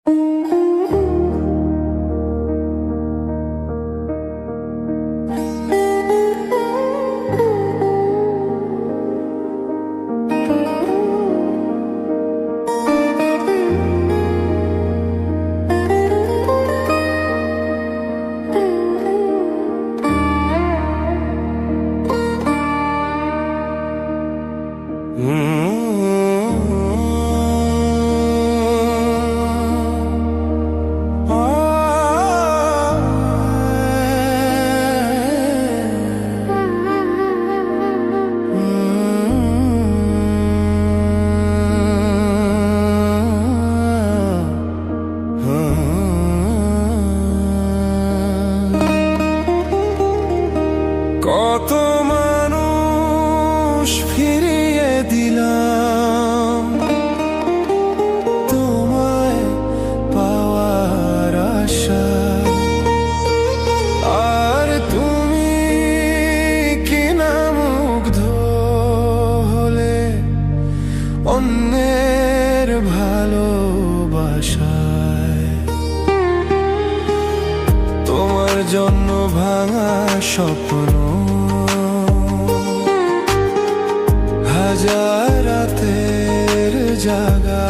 কত মানুষ ফিরিয়ে দিলাম তোমায় পাওয়ার আশা, আর তুমি কিনা মুগ্ধ হলে অন্যের ভালোবাসায়। তোমার জন্য ভাঙা স্বপ্ন হাজার রাতের জাগা,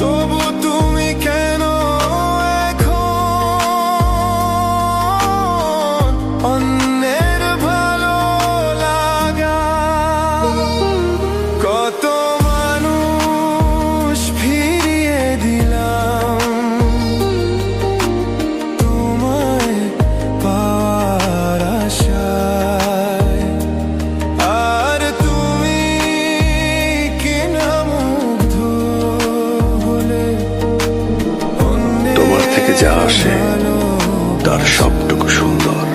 তবু তুমি কেন এখন অন্যের ভালো লাগা। কত মানুষ ফিরিয়ে দিলাম তোমায় পাওয়ার আশায়, আর তুমি কিনা মুগ্ধ হলে তোমার থেকে যা আসে তার সবটুকু সুন্দর,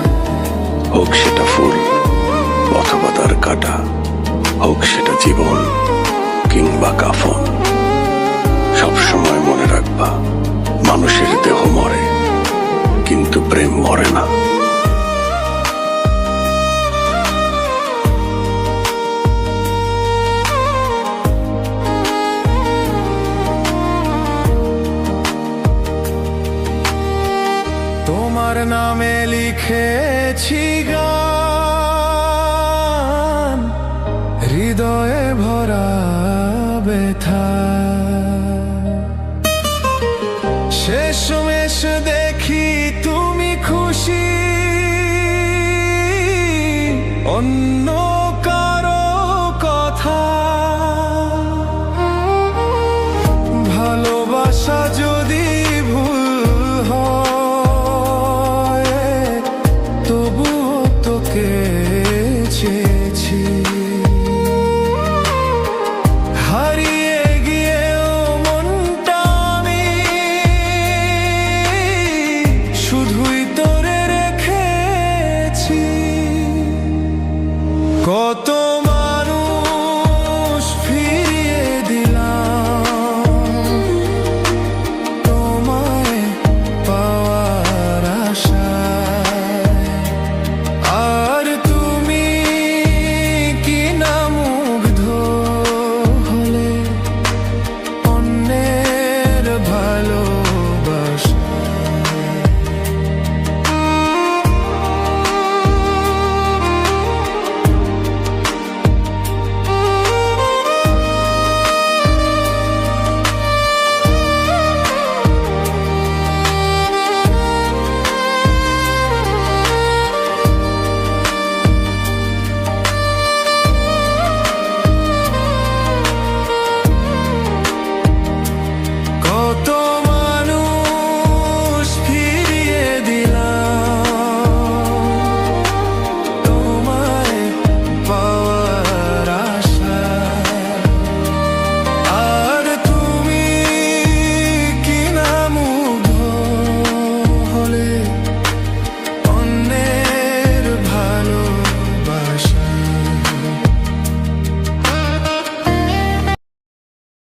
হোক সেটা ফুল অথবা তার কাটা, হোক সেটা জীবন কিংবা কাফন। সবসময় মনে রাখবা, মানুষের দেহ মরে কিন্তু প্রেম মরে না। তোমার নামে লিখেছি গান, হৃদয়ে ভরা ব্যথা।